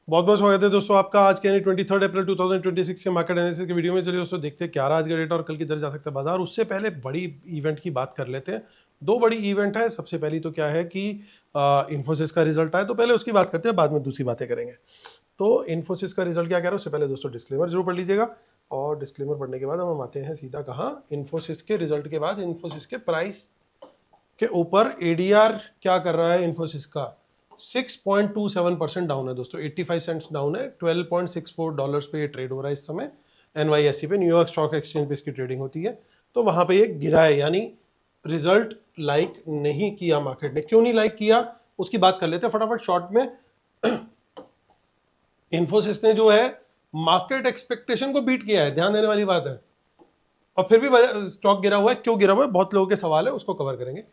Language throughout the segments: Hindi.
बहुत बहुत स्वागत है दोस्तों आपका आज के यानी 23 अप्रैल 2026 के मार्केट एनालिसिस के वीडियो में। चलिए दोस्तों देखते हैं क्या रहा आज का डेटा और कल किधर जा सकता है बाजार। उससे पहले बड़ी इवेंट की बात कर लेते हैं। दो बड़ी इवेंट है। सबसे पहली तो क्या है कि इन्फोसिस का रिजल्ट आया, तो पहले उसकी बात करते हैं, बाद में दूसरी बातें करेंगे। तो इन्फोसिस का रिजल्ट क्या कह रहा है उससे पहले दोस्तों डिस्क्लेमर जरूर पढ़ लीजिएगा। और डिस्क्लेमर पढ़ने के बाद हम आते हैं सीधा कहाँ, इन्फोसिस के रिजल्ट के बाद इन्फोसिस के प्राइस के ऊपर एडीआर क्या कर रहा है। इन्फोसिस का 6.27% डाउन है दोस्तों, 85 सेंट्स डाउन है। $12.64 पे ये ट्रेड हो रहा है इस समय। एनवाईएससी पे, न्यूयॉर्क स्टॉक एक्सचेंज पे इसकी ट्रेडिंग होती है। तो वहां पे ये गिरा है, यानी रिजल्ट लाइक नहीं किया मार्केट ने। क्यों नहीं लाइक किया उसकी बात कर लेते हैं फटाफट शॉर्ट में। इन्फोसिस ने जो है मार्केट एक्सपेक्टेशन को बीट किया है, ध्यान देने वाली बात है। और फिर भी स्टॉक गिरा हुआ है। क्यों गिरा हुआ है, बहुत लोगों के सवाल है, उसको कवर करेंगे।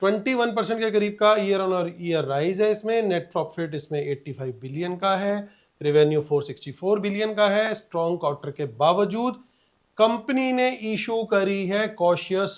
21% के करीब का ईयर ऑन ईयर राइज है इसमें। नेट प्रॉफिट इसमें 85 बिलियन का है। रेवेन्यू 464 बिलियन का है। स्ट्रॉन्ग क्वार्टर के बावजूद कंपनी ने इशू करी है कॉशियस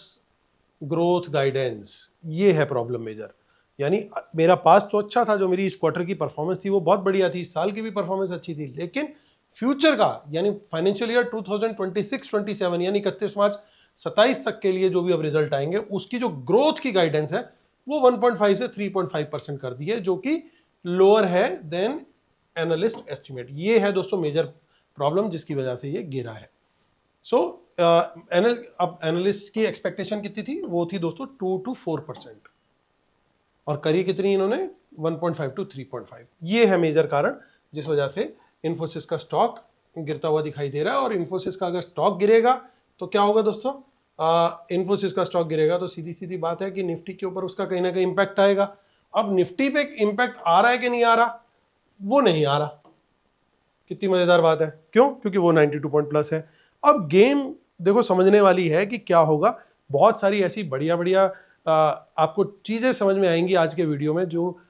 ग्रोथ गाइडेंस। ये है प्रॉब्लम मेजर। यानी मेरा पास तो अच्छा था, जो मेरी इस क्वार्टर की परफॉर्मेंस थी वो बहुत बढ़िया थी, इस साल की भी परफॉर्मेंस अच्छी थी, लेकिन फ्यूचर का यानी फाइनेंशियल ईयर 2026-27 यानी 31 मार्च 27 तक के लिए जो भी अब रिजल्ट आएंगे उसकी जो ग्रोथ की गाइडेंस है वो 1.5 से 3.5% कर दी है, जो कि लोअर है देन एनालिस्ट एस्टिमेट। ये है दोस्तों मेजर प्रॉब्लम जिसकी वजह से ये गिरा है। अब एनालिस्ट की एक्सपेक्टेशन कितनी थी, वो थी दोस्तों 2 to 4%, और करी कितनी इन्होंने 1.5 to 3.5। ये है मेजर कारण जिस वजह से इन्फोसिस का स्टॉक गिरता हुआ दिखाई दे रहा है। और इन्फोसिस का अगर स्टॉक गिरेगा तो क्या होगा दोस्तों, इन्फोसिस का स्टॉक गिरेगा तो सीधी सीधी बात है कि निफ्टी के ऊपर उसका कहीं ना कहीं इंपैक्ट आएगा। अब निफ्टी पे इंपैक्ट आ रहा है कि नहीं आ रहा, वो नहीं आ रहा। कितनी मजेदार बात है, क्यों? क्योंकि वो 92 पॉइंट प्लस है। अब गेम देखो समझने वाली है कि क्या होगा। बहुत सारी ऐसी बढ़िया बढ़िया आपको चीजें समझ में आएंगी आज के वीडियो में, जो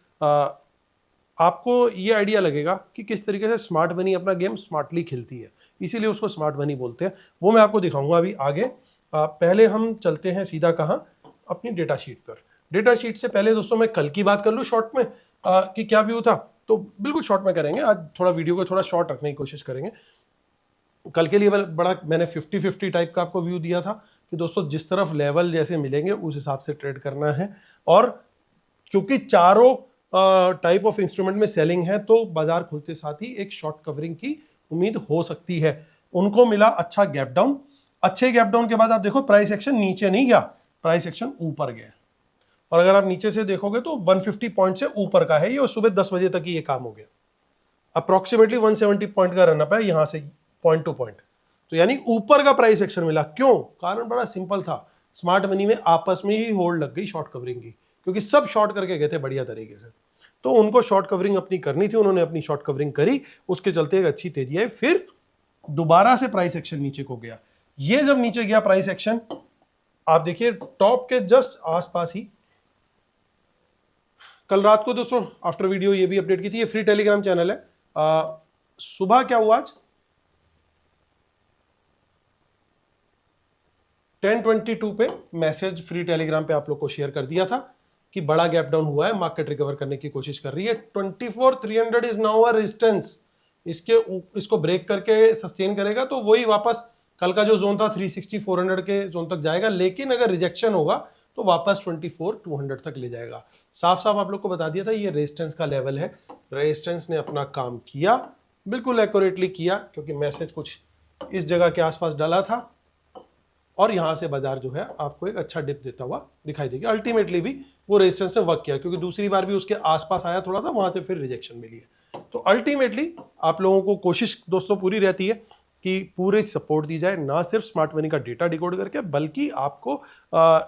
आपको ये आइडिया लगेगा कि किस तरीके से स्मार्ट मनी अपना गेम स्मार्टली खेलती है, इसीलिए उसको स्मार्ट मनी बोलते हैं। वो मैं आपको दिखाऊंगा अभी आगे। पहले हम चलते हैं सीधा कहाँ, अपनी डेटा शीट पर। डेटा शीट से पहले दोस्तों मैं कल की बात कर लूँ शॉर्ट में कि क्या व्यू था। तो बिल्कुल शॉर्ट में करेंगे आज, थोड़ा वीडियो को थोड़ा शॉर्ट रखने की कोशिश करेंगे। कल के लिए बड़ा मैंने 50-50 टाइप का आपको व्यू दिया था कि दोस्तों जिस तरफ लेवल जैसे मिलेंगे उस हिसाब से ट्रेड करना है। और क्योंकि चारों टाइप ऑफ इंस्ट्रूमेंट में सेलिंग है, तो बाजार खुलते साथ ही एक शॉर्ट कवरिंग की उम्मीद हो सकती है। उनको मिला अच्छा गैप डाउन। अच्छे गैप डाउन के बाद आप देखो प्राइस एक्शन नीचे नहीं गया, प्राइस एक्शन ऊपर गया। और अगर आप नीचे से देखोगे तो 150 पॉइंट से ऊपर का है ये, और सुबह 10 बजे तक ही ये काम हो गया। अप्रोक्सीमेटली 170 पॉइंट का रनअप है यहां से पॉइंट टू पॉइंट। तो यानी ऊपर का प्राइस एक्शन मिला। क्यों? कारण बड़ा सिंपल था, स्मार्ट मनी में आपस में ही होल्ड लग गई शॉर्ट कवरिंग की, क्योंकि सब शॉर्ट करके गए थे बढ़िया तरीके से। तो उनको शॉर्ट कवरिंग अपनी करनी थी, उन्होंने अपनी शॉर्ट कवरिंग करी, उसके चलते एक अच्छी तेजी आई। फिर दोबारा से प्राइस एक्शन नीचे को गया। ये जब नीचे गया प्राइस एक्शन, आप देखिए टॉप के जस्ट आसपास ही कल रात को दोस्तों आफ्टर वीडियो ये भी अपडेट की थी, ये फ्री टेलीग्राम चैनल है। सुबह क्या हुआ आज 10:22 पे मैसेज फ्री टेलीग्राम पे आप लोग को शेयर कर दिया था कि बड़ा गैप डाउन हुआ है, मार्केट रिकवर करने की कोशिश कर रही है। 24,300 इज नाउ अ रेजिस्टेंस। इसको ब्रेक करके सस्टेन करेगा तो वही वापस कल का जो जोन था 360-400 के जोन तक जाएगा, लेकिन अगर रिजेक्शन होगा तो वापस 24,200 तक ले जाएगा। साफ साफ आप लोग को बता दिया था ये रेजिस्टेंस का लेवल है। रेजिस्टेंस ने अपना काम किया, बिल्कुल एक्यूरेटली किया, क्योंकि मैसेज कुछ इस जगह के आसपास डाला था और यहां से बाजार जो है आपको एक अच्छा डिप देता हुआ दिखाई देगा। अल्टीमेटली भी वो रेजिस्टेंस से वर्क किया, क्योंकि दूसरी बार भी उसके आसपास आया थोड़ा सा, वहां से फिर रिजेक्शन मिली है। तो अल्टीमेटली आप लोगों को कोशिश दोस्तों पूरी रहती है कि पूरे सपोर्ट दी जाए, ना सिर्फ स्मार्ट मनी का डेटा डिकोड करके, बल्कि आपको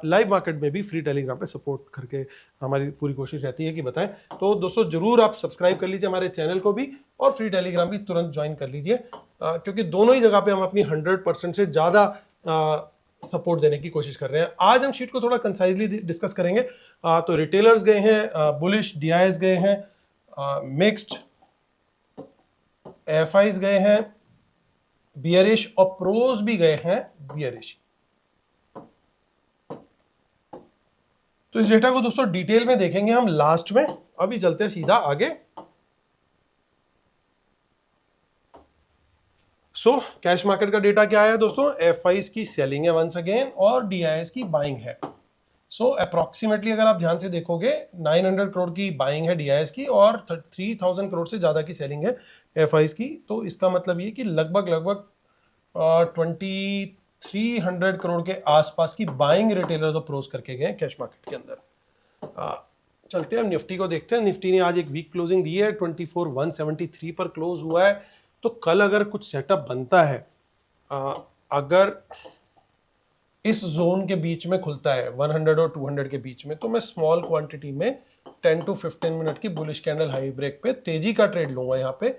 लाइव मार्केट में भी फ्री टेलीग्राम पे सपोर्ट करके हमारी पूरी कोशिश रहती है कि बताएं। तो दोस्तों जरूर आप सब्सक्राइब कर लीजिए हमारे चैनल को भी, और फ्री टेलीग्राम भी तुरंत ज्वाइन कर लीजिए, क्योंकि दोनों ही जगह पे हम अपनी 100% से ज़्यादा सपोर्ट देने की कोशिश कर रहे हैं। आज हम शीट को थोड़ा कंसाइजली डिस्कस करेंगे। तो रिटेलर्स गए हैं बुलिश, डीआईएस गए हैं मिक्स्ड, एफआईज गए हैं बियरिश, और प्रोज भी गए हैं बियरिश। तो इस डेटा को दोस्तों डिटेल में देखेंगे हम लास्ट में। अभी चलते हैं सीधा आगे। सो कैश मार्केट का डेटा क्या है दोस्तों, FIs की सेलिंग है वंस अगेन और DIs की बाइंग है। सो अप्रोक्सीमेटली अगर आप ध्यान से देखोगे 900 करोड़ की बाइंग है DIs की और 3000 करोड़ से ज्यादा की सेलिंग है FIs की। तो इसका मतलब ये कि लगभग 2300 करोड़ के आसपास की बाइंग रिटेलर तो क्लोज करके गए कैश मार्केट के अंदर। चलते हैं निफ्टी को देखते हैं। निफ्टी ने आज एक वीक क्लोजिंग दी है, 24,173 पर क्लोज हुआ है। तो कल अगर कुछ सेटअप बनता है, अगर इस जोन के बीच में खुलता है 100 और 200 के बीच में, तो मैं स्मॉल क्वांटिटी में 10 to 15 मिनट की बुलिश कैंडल हाई ब्रेक पे तेजी का ट्रेड लूंगा। यहाँ पे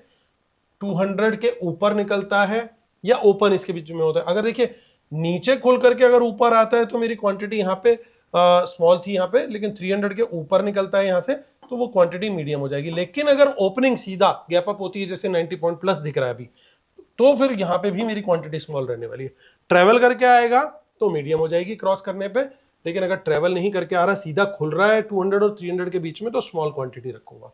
200 के ऊपर निकलता है या ओपन इसके बीच में होता है, अगर देखिए नीचे खोल करके अगर ऊपर आता है तो मेरी क्वांटिटी यहाँ पे स्मॉल थी यहाँ पे, लेकिन 300 के ऊपर निकलता है यहाँ से तो वो क्वांटिटी मीडियम हो जाएगी। लेकिन अगर ओपनिंग सीधा गैप अप होती है जैसे 90 पॉइंट प्लस दिख रहा है अभी, तो फिर यहाँ पे भी मेरी क्वांटिटी स्मॉल रहने वाली है। ट्रेवल करके आएगा तो मीडियम हो जाएगी क्रॉस करने पे, लेकिन अगर ट्रेवल नहीं करके आ रहा, सीधा खुल रहा है 200 और 300 के बीच में, तो स्मॉल क्वांटिटी रखूंगा।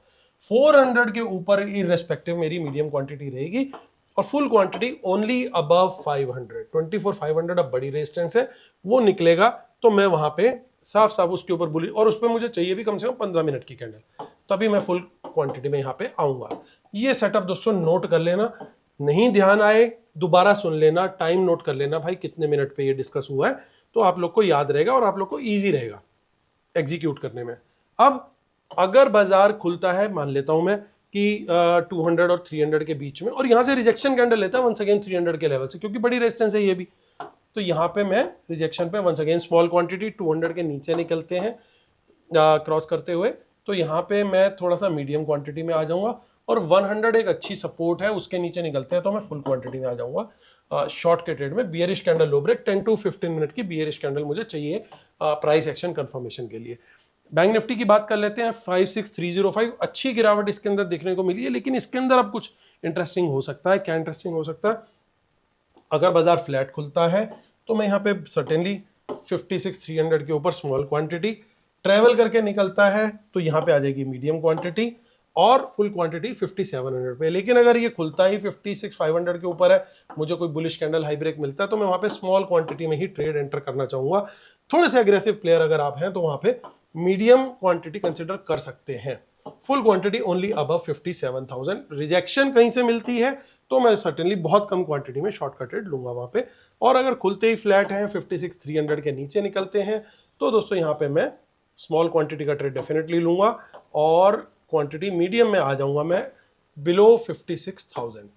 400 के ऊपर इररेस्पेक्टिव मेरी मीडियम क्वांटिटी रहेगी और फुल क्वांटिटी ओनली अबव 500। 24,500 अब बड़ी रेजिस्टेंस है, वो निकलेगा तो मैं वहां पे साफ साफ उसके ऊपर बुलिश, और उस पर मुझे चाहिए भी कम से कम 15 मिनट की कैंडल, तभी मैं फुल क्वांटिटी में यहाँ पे आऊंगा। ये सेटअप दोस्तों नोट कर लेना, नहीं ध्यान आए दोबारा सुन लेना, टाइम नोट कर लेना भाई कितने मिनट पे ये डिस्कस हुआ है, तो आप लोग को याद रहेगा और आप लोग को इजी रहेगा एग्जीक्यूट करने में। अब अगर बाजार खुलता है, मान लेता हूं मैं कि 200 और 300 के बीच में, और यहां से रिजेक्शन कैंडल लेता है वंस अगेन 300 के लेवल से, क्योंकि बड़ी रेजिस्टेंस है ये भी, तो यहां पे मैं रिजेक्शन पे वंस अगेन स्मॉल क्वांटिटी 200 के नीचे निकलते हैं क्रॉस करते हुए, तो यहां पे मैं थोड़ा सा मीडियम क्वांटिटी में आ जाऊंगा, और 100 एक अच्छी सपोर्ट है, उसके नीचे निकलते हैं तो मैं फुल क्वांटिटी में आ जाऊंगा। शॉर्ट के ट्रेड में bearish candle low break 10 to 15 minute की बियरिश कैंडल मुझे चाहिए प्राइस एक्शन कंफर्मेशन के लिए। बैंक निफ्टी की बात कर लेते हैं, 56305 अच्छी गिरावट इसके अंदर देखने को मिली है, लेकिन इसके अंदर अब कुछ इंटरेस्टिंग हो सकता है। क्या इंटरेस्टिंग हो सकता है, अगर बाजार फ्लैट खुलता है तो मैं यहाँ पे सर्टेनली 56,300 के ऊपर स्मॉल क्वांटिटी, ट्रेवल करके निकलता है तो यहाँ पे आ जाएगी मीडियम क्वांटिटी और फुल क्वांटिटी 5700 पे। लेकिन अगर ये खुलता ही 56,500 के ऊपर है, मुझे कोई बुलिश कैंडल हाई ब्रेक मिलता है, तो मैं वहां पे स्मॉल क्वांटिटी में ही ट्रेड एंटर करना चाहूंगा। थोड़े से अग्रेसिव प्लेयर अगर आप हैं तो वहां पे मीडियम क्वांटिटी कंसिडर कर सकते हैं। Full quantity only above 57,000। Rejection कहीं से मिलती है तो मैं सर्टेनली बहुत कम क्वांटिटी में शॉर्ट कट ट्रेड लूंगा वहां पे, और अगर खुलते ही फ्लैट हैं 56,300 के नीचे निकलते हैं तो दोस्तों यहाँ पे मैं स्मॉल क्वांटिटी का ट्रेड डेफिनेटली लूंगा और क्वांटिटी मीडियम में आ जाऊंगा मैं बिलो 56,000।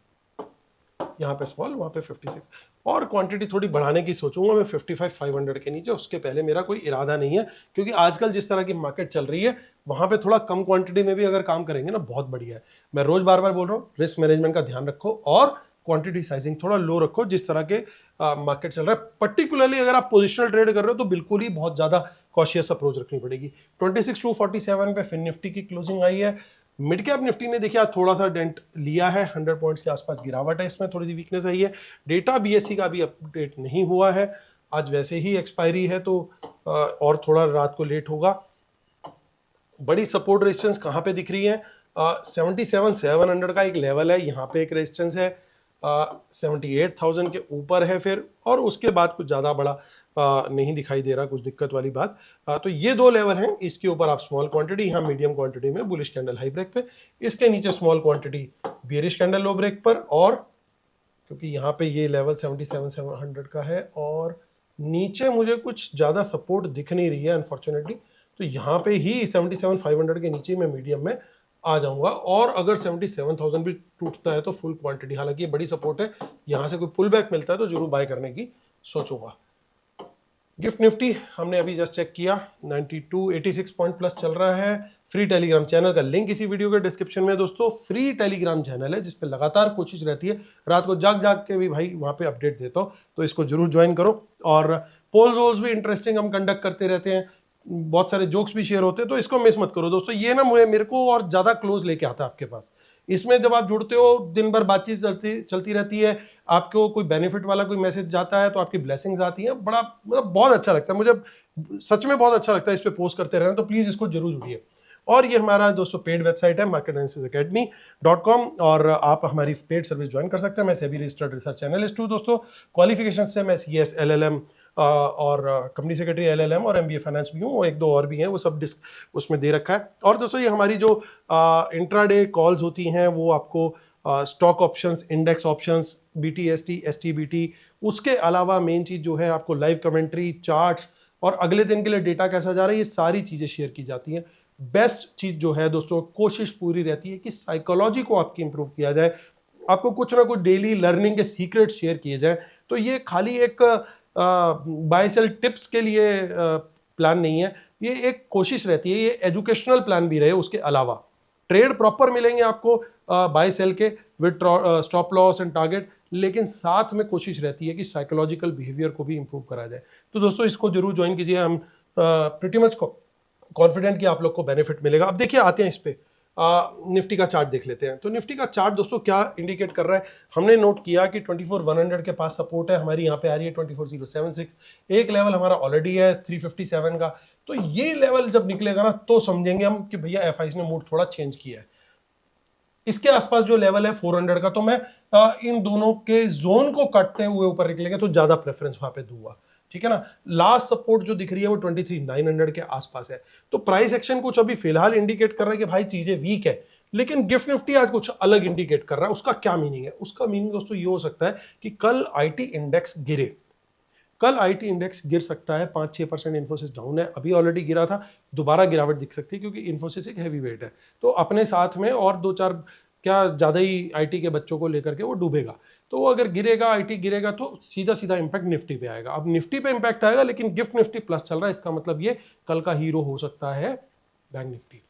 यहाँ पे स्मॉल, वहां पे 56, और क्वांटिटी थोड़ी बढ़ाने की सोचूंगा मैं 55,500 के नीचे। उसके पहले मेरा कोई इरादा नहीं है, क्योंकि आजकल जिस तरह की मार्केट चल रही है वहां पे थोड़ा कम क्वांटिटी में भी अगर काम करेंगे ना, बहुत बढ़िया है। मैं रोज बार बार बोल रहा हूँ, रिस्क मैनेजमेंट का ध्यान रखो और क्वांटिटी साइजिंग थोड़ा लो रखो। जिस तरह के मार्केट चल रहा है, पर्टिकुलरली अगर आप पोजिशनल ट्रेड कर रहे हो तो बिल्कुल ही बहुत ज्यादा कॉशियस अप्रोच रखनी पड़ेगी। 26,247 पे फिन निफ्टी की क्लोजिंग आई है। मिड कैप निफ्टी ने देखिए थोड़ा सा डेंट लिया है, 100 पॉइंट्स के आसपास गिरावट है, इसमें थोड़ी सी वीकनेस आई है। डेटा बीएससी का भी अपडेट नहीं हुआ है, आज वैसे ही एक्सपायरी है तो और थोड़ा रात को लेट होगा। बड़ी सपोर्ट रेजिस्टेंस कहाँ पे दिख रही है, 77,700 का एक लेवल है, यहाँ पे एक रेजिस्टेंस है, 78,000 के ऊपर है फिर, और उसके बाद कुछ ज़्यादा बड़ा नहीं दिखाई दे रहा कुछ दिक्कत वाली बात। तो ये दो लेवल हैं, इसके ऊपर आप स्मॉल क्वांटिटी, यहाँ मीडियम क्वांटिटी में बुलिश कैंडल हाई ब्रेक पे, इसके नीचे small quantity bearish candle low break पर, और क्योंकि यहाँ पे ये लेवल 77,700 का है और नीचे मुझे कुछ ज़्यादा सपोर्ट दिख नहीं रही है अनफॉर्चुनेटली, तो यहाँ पे ही 77,500 के नीचे मैं मीडियम में आ जाऊंगा। और अगर 77,000 भी टूटता है तो फुल क्वांटिटी, हालांकि ये बड़ी सपोर्ट है, यहाँ से कोई पुल बैक मिलता है तो जरूर बाय करने की सोचूंगा। गिफ्ट निफ्टी हमने अभी जस्ट चेक किया, 86 पॉइंट प्लस चल रहा है। फ्री टेलीग्राम चैनल का लिंक इसी वीडियो के डिस्क्रिप्शन में दोस्तों। फ्री टेलीग्राम चैनल है जिस पे लगातार कोशिश रहती है, रात को जाग जाग के भी भाई वहाँ पे अपडेट देता हूँ, तो इसको जरूर ज्वाइन करो। और पोल्स वोल्स भी इंटरेस्टिंग हम कंडक्ट करते रहते हैं, बहुत सारे जोक्स भी शेयर होते हैं, तो इसको मिस मत करो दोस्तों। ये ना मेरे को और ज़्यादा क्लोज लेके आता है आपके पास। इसमें जब आप जुड़ते हो, दिन भर बातचीत चलती रहती है, आपको कोई बेनिफिट वाला कोई मैसेज जाता है तो आपकी ब्लेसिंग्स आती हैं, बड़ा मतलब बहुत अच्छा लगता है मुझे, सच में बहुत अच्छा लगता है इस पे पोस्ट करते रहना, तो प्लीज़ इसको जरूर जुड़िए। और ये हमारा दोस्तों पेड वेबसाइट है marketanalysinsacademy.com, और आप हमारी पेड सर्विस ज्वाइन कर सकते हैं। मैं सेबी रजिस्टर्ड रिसर्च एनालिस्ट हूँ दोस्तों। क्वालिफिकेशन से मैं CS LLM और कंपनी सेक्रेटरी LLM और MBA फाइनेंस भी हूँ, एक दो और भी हैं, वो सब उसमें दे रखा है। और दोस्तों ये हमारी जो इंट्राडे कॉल्स होती हैं वो आपको stock options, index options, BTST STBT, उसके अलावा मेन चीज जो है आपको लाइव कमेंट्री, चार्ट्स और अगले दिन के लिए डेटा कैसा जा रहा है, ये सारी चीजें शेयर की जाती हैं। बेस्ट चीज जो है दोस्तों, कोशिश पूरी रहती है कि साइकोलॉजी को आपकी इंप्रूव किया जाए, आपको कुछ ना कुछ डेली लर्निंग के सीक्रेट शेयर किए जाए। तो ये खाली एक बाय सेल टिप्स के लिए प्लान नहीं है, ये एक कोशिश रहती है, ये एजुकेशनल प्लान भी रहे। उसके अलावा ट्रेड प्रॉपर मिलेंगे आपको बाय सेल के with stop loss and target, लेकिन साथ में कोशिश रहती है कि साइकोलॉजिकल बिहेवियर को भी इंप्रूव करा जाए। तो दोस्तों इसको जरूर ज्वाइन कीजिए, हम प्रीटी मच कॉन्फिडेंट कि आप लोग को बेनिफिट मिलेगा। अब देखिए आते हैं इस पे, निफ्टी का चार्ट देख लेते हैं। तो निफ्टी का चार्ट दोस्तों क्या इंडिकेट कर रहा है, हमने नोट किया कि 24,100 के पास सपोर्ट है, हमारी यहाँ पे आ रही है 24,076, एक लेवल हमारा ऑलरेडी है 357 का। तो ये लेवल जब निकलेगा ना तो समझेंगे हम कि भैया FIs ने मूड थोड़ा चेंज किया है। इसके आसपास जो लेवल है 400 का, तो मैं इन दोनों के जोन को काटते हुए ऊपर निकलेंगे तो ज्यादा प्रेफरेंस वहां पे दूंगा, ठीक है ना। लास्ट सपोर्ट जो दिख रही है वो 23,900 के आसपास है। तो प्राइस एक्शन कुछ अभी फिलहाल इंडिकेट कर रहा है कि भाई चीजें वीक है, लेकिन गिफ्ट निफ्टी आज कुछ अलग इंडिकेट कर रहा है। उसका क्या मीनिंग है? उसका मीनिंग दोस्तों ये हो सकता है कि कल IT इंडेक्स गिरे, कल IT इंडेक्स गिर सकता है, 5-6% इन्फोसिस डाउन है, अभी ऑलरेडी गिरा था, दोबारा गिरावट दिख सकती है क्योंकि इन्फोसिस एक हैवी वेट है। तो अपने साथ में और 2-4 क्या ज्यादा ही IT के बच्चों को लेकर के वो डूबेगा। तो वो अगर गिरेगा, IT गिरेगा तो सीधा सीधा इंपैक्ट निफ्टी पे आएगा। अब निफ्टी पे इंपैक्ट आएगा, लेकिन गिफ्ट निफ्टी प्लस चल रहा है, इसका मतलब ये कल का हीरो हो सकता है बैंक निफ्टी।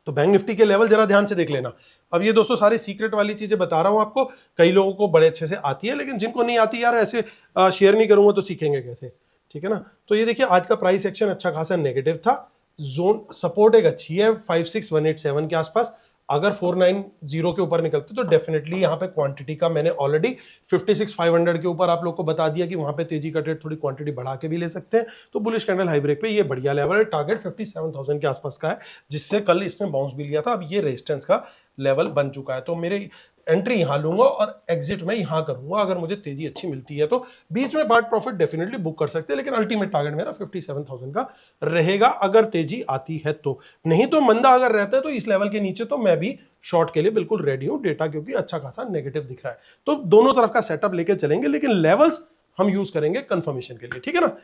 तो बैंक निफ्टी के लेवल जरा ध्यान से देख लेना। अब ये दोस्तों सारी सीक्रेट वाली चीजें बता रहा हूं आपको, कई लोगों को बड़े अच्छे से आती है, लेकिन जिनको नहीं आती यार ऐसे शेयर नहीं करूंगा तो सीखेंगे कैसे, ठीक है ना। तो ये देखिए आज का प्राइस एक्शन अच्छा खासा नेगेटिव था, जोन सपोर्ट एक अच्छी है 56,187 के आसपास। अगर 490 के ऊपर निकलते तो डेफिनेटली यहाँ पे क्वांटिटी का मैंने ऑलरेडी 56,500 के ऊपर आप लोग को बता दिया कि वहां पे तेजी का ट्रेड थोड़ी क्वांटिटी बढ़ा के भी ले सकते हैं। तो बुलिश कैंडल हाई ब्रेक पे ये बढ़िया लेवल है, टारगेट 57,000 के आसपास का है, जिससे कल इसने बाउंस भी लिया था। अब ये रेजिस्टेंस का लेवल बन चुका है, तो मेरे एंट्री यहां लूंगा और एग्जिट मैं यहां करूंगा। अगर मुझे तेजी अच्छी मिलती है तो बीच में पार्ट प्रॉफिट डेफिनेटली बुक कर सकते हैं, लेकिन अल्टीमेट टारगेट मेरा 57,000 का रहेगा अगर तेजी आती है तो। नहीं तो मंदा अगर रहता है तो इस लेवल के नीचे तो मैं भी शॉर्ट के लिए बिल्कुल रेडी हूं, डेटा क्योंकि अच्छा खासा नेगेटिव दिख रहा है। तो दोनों तरफ का सेटअप लेके चलेंगे, लेकिन लेवल्स हम यूज करेंगे कंफर्मेशन के लिए, ठीक है ना।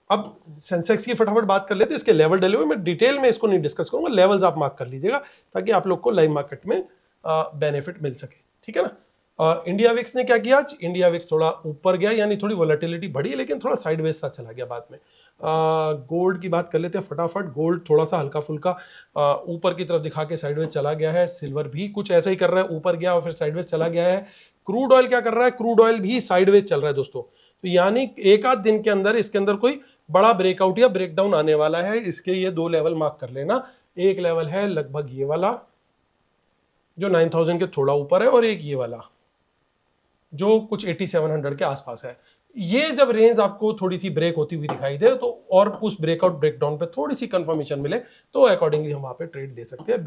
अब सेंसेक्स की फटाफट बात कर लेते हैं, इसके लेवल डले हुए, मैं डिटेल में इसको नहीं डिस्कस करूंगा, लेवल्स आप मार्क कर लीजिएगा ताकि आप लोग को लाइव मार्केट में बेनिफिट मिल सके, ठीक है ना। इंडिया विक्स ने क्या किया आज, इंडिया विक्स थोड़ा ऊपर गया, यानी थोड़ी वोलेटिलिटी बढ़ी, लेकिन थोड़ा साइडवेज सा चला गया बाद में। गोल्ड की बात कर लेते हैं फटाफट। गोल्ड थोड़ा सा हल्का फुल्का ऊपर की तरफ दिखा के साइडवेज चला गया है। सिल्वर भी कुछ ऐसा ही कर रहा है, ऊपर गया और फिर साइडवेज चला गया है। क्रूड ऑयल क्या कर रहा है, क्रूड ऑयल भी साइडवेज चल रहा है दोस्तों। तो यानी एक आध दिन के अंदर इसके अंदर कोई बड़ा ब्रेकआउट या ब्रेकडाउन आने वाला है। इसके ये दो लेवल मार्क कर लेना, एक लेवल है लगभग ये वाला जो 9,000 के थोड़ा ऊपर है, और एक ये वाला जो कुछ 8,700 के आसपास है। ये जब रेंज आपको थोड़ी सी ब्रेक होती हुई दिखाई दे तो और उस ब्रेकआउट ब्रेकडाउन पे थोड़ी सी कंफर्मेशन मिले तो अकॉर्डिंगली हम वहां पे ट्रेड ले सकते हैं।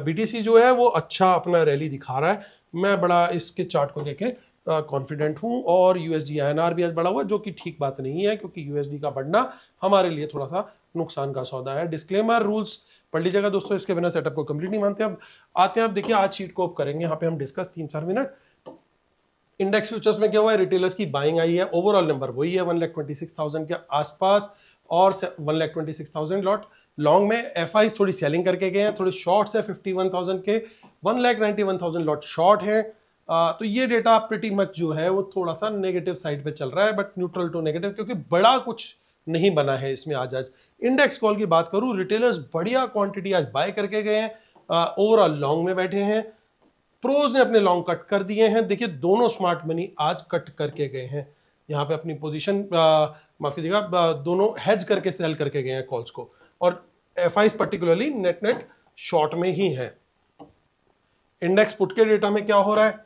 BTC जो है वो अच्छा अपना रैली दिखा रहा है, मैं बड़ा इसके चार्ट को देखे कॉन्फिडेंट हूं। और USD INR भी आज बढ़ा हुआ है, जो कि ठीक बात नहीं है क्योंकि USD का बढ़ना हमारे लिए थोड़ा सा नुकसान का सौदा है। डिस्क्लेमर रूल्स पढ़ लीजिएगा दोस्तों, इसके बिना सेटअप को कंप्लीट नहीं मानते। अब आते हैं, अब देखिए आज शीट को करेंगे यहाँ पे हम डिस्कस 3-4 मिनट। इंडेक्स फ्यूचर्स में क्या हुआ है, रिटेलर्स की बाइंग आई है, ओवरऑल नंबर वही है 1,26,000 के आसपास और 1,26,000 लॉट। लॉन्ग में FIs थोड़ी सेलिंग करके गए हैं, थोड़े शॉर्ट्स है 51,000 के, 1,91,000 लॉट शॉर्ट है। तो ये डेटा प्रीटी मच जो है वो थोड़ा सा नेगेटिव साइड पे चल रहा है, बट न्यूट्रल टू नेगेटिव, क्योंकि बड़ा कुछ नहीं बना है इसमें। आज इंडेक्स कॉल की बात करूं, रिटेलर्स बढ़िया क्वांटिटी आज बाय करके गए हैं, ओवरऑल लॉन्ग में बैठे हैं। प्रोज ने अपने लॉन्ग कट कर दिए हैं, देखिए दोनों स्मार्ट मनी आज कट करके गए हैं, यहाँ पे अपनी पोजीशन माफ कीजिएगा, दोनों हेज करके सेल करके गए हैं कॉल्स को, और FIs particularly net net short में ही है। इंडेक्स पुट के डेटा में क्या हो रहा है,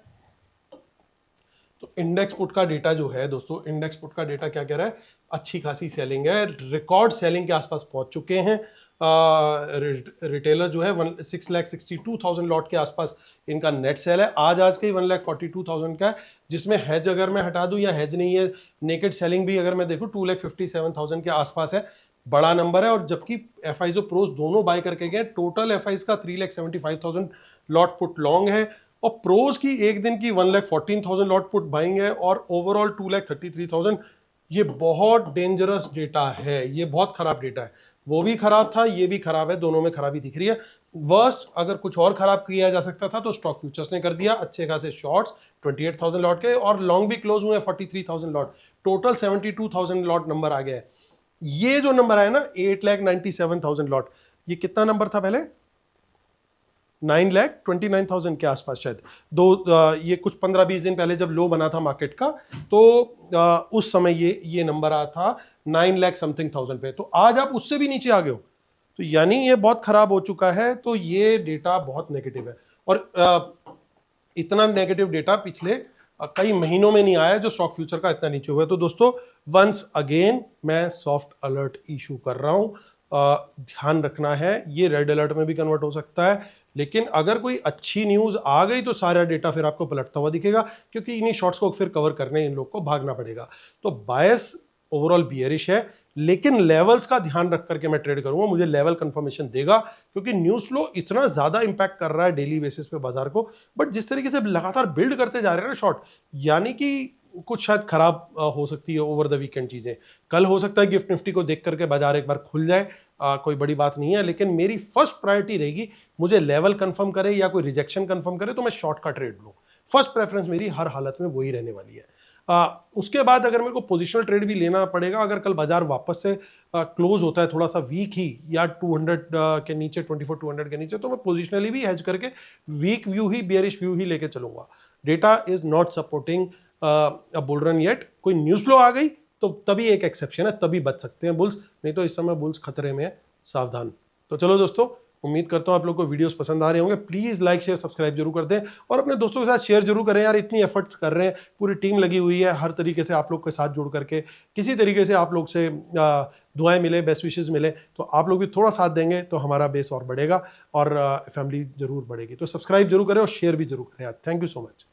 तो इंडेक्स पुट का डेटा जो है दोस्तों, इंडेक्स पुट का डेटा क्या कह रहा है, अच्छी खासी सेलिंग है, रिकॉर्ड सेलिंग के आसपास पहुंच चुके हैं। रिटेलर जो है 6,62,000 लॉट के आसपास इनका नेट सेल है। आज के ही 1,42,000 का है, जिसमें हेज अगर मैं हटा दूं या हेज नहीं है, नेकेड सेलिंग भी अगर मैं देखूं 2,57,000 के आसपास है, बड़ा नंबर है। और जबकि एफआईज और प्रोज दोनों बाय करके गए, टोटल एफआईज का 3,75,000 लॉट पुट लॉन्ग है और प्रोज की एक दिन की 1,14,000 लॉट पुट बाइंग है और ओवरऑल 2,33,000। ये बहुत डेंजरस डेटा है, ये बहुत खराब डेटा है। वो भी खराब था, ये भी खराब है, दोनों में खराबी दिख रही है। वर्स्ट अगर कुछ और खराब किया जा सकता था तो स्टॉक फ्यूचर्स ने कर दिया। अच्छे खासे शॉर्ट्स 28,000 लॉट के और लॉन्ग भी क्लोज हुए 43,000 लॉट, टोटल 72,000 लॉट नंबर आ गया है। ये जो नंबर आया ना 8,97,000 लॉट, ये कितना नंबर था पहले? 9,29,000 के आसपास शायद। ये कुछ 15-20 दिन पहले जब लो बना था मार्केट का, तो उस समय ये नंबर आया था 9 लाख समथिंग थाउजेंड पे। तो आज आप उससे भी नीचे आ गए हो, तो यानी ये बहुत खराब हो चुका है। तो ये डेटा बहुत नेगेटिव है और इतना नेगेटिव डेटा पिछले कई महीनों में नहीं आया जो स्टॉक फ्यूचर का इतना नीचे हुआ है। तो दोस्तों वंस अगेन मैं सॉफ्ट अलर्ट इशू कर रहा हूं, ध्यान रखना है। ये रेड अलर्ट में भी कन्वर्ट हो सकता है, लेकिन अगर कोई अच्छी न्यूज आ गई तो सारा डेटा फिर आपको पलटता हुआ दिखेगा, क्योंकि इन्हीं शॉर्ट्स को फिर कवर करने इन लोग को भागना पड़ेगा। तो बायस ओवरऑल बियरिश है, लेकिन लेवल्स का ध्यान रख करके मैं ट्रेड करूंगा। मुझे लेवल कंफर्मेशन देगा, क्योंकि न्यूज फ्लो इतना ज्यादा इंपैक्ट कर रहा है डेली बेसिस पे बाजार को। बट जिस तरीके से लगातार बिल्ड करते जा रहे हैं ना शॉर्ट, यानी कि कुछ शायद खराब हो सकती है ओवर द वीकेंड चीजें। कल हो सकता है गिफ्ट निफ्टी को देख करके बाजार एक बार खुल जाए, कोई बड़ी बात नहीं है। लेकिन मेरी फर्स्ट प्रायोरिटी रहेगी, मुझे लेवल कंफर्म करे या कोई रिजेक्शन कंफर्म करे तो मैं शॉर्ट का ट्रेड लूं। फर्स्ट प्रेफरेंस मेरी हर हालत में वही रहने वाली है। उसके बाद अगर मेरे को पोजिशनल ट्रेड भी लेना पड़ेगा, अगर कल बाजार वापस से क्लोज होता है थोड़ा सा वीक ही या 200 के नीचे, 24,200 के नीचे, तो मैं पोजिशनली भी हेज करके वीक व्यू ही, बियरिश व्यू ही लेके चलूंगा। Data is not supporting a bull run yet. कोई न्यूज फ्लो आ गई तो तभी एक एक्सेप्शन है, तभी बच सकते हैं बुल्स, नहीं तो इस समय बुल्स खतरे में है, सावधान। तो चलो दोस्तों, उम्मीद करता हूं आप लोगों को वीडियोस पसंद आ रहे होंगे। प्लीज लाइक शेयर सब्सक्राइब जरूर कर दें और अपने दोस्तों के साथ शेयर जरूर करें यार। इतनी एफर्ट्स कर रहे हैं, पूरी टीम लगी हुई है, हर तरीके से आप लोग के साथ जुड़ करके किसी तरीके से आप लोग से दुआएं मिले, बेस्ट विशेस मिले, तो आप लोग भी थोड़ा साथ देंगे तो हमारा बेस और बढ़ेगा और फैमिली जरूर बढ़ेगी। तो सब्सक्राइब जरूर करें और शेयर भी जरूर करें यार। Thank you so much.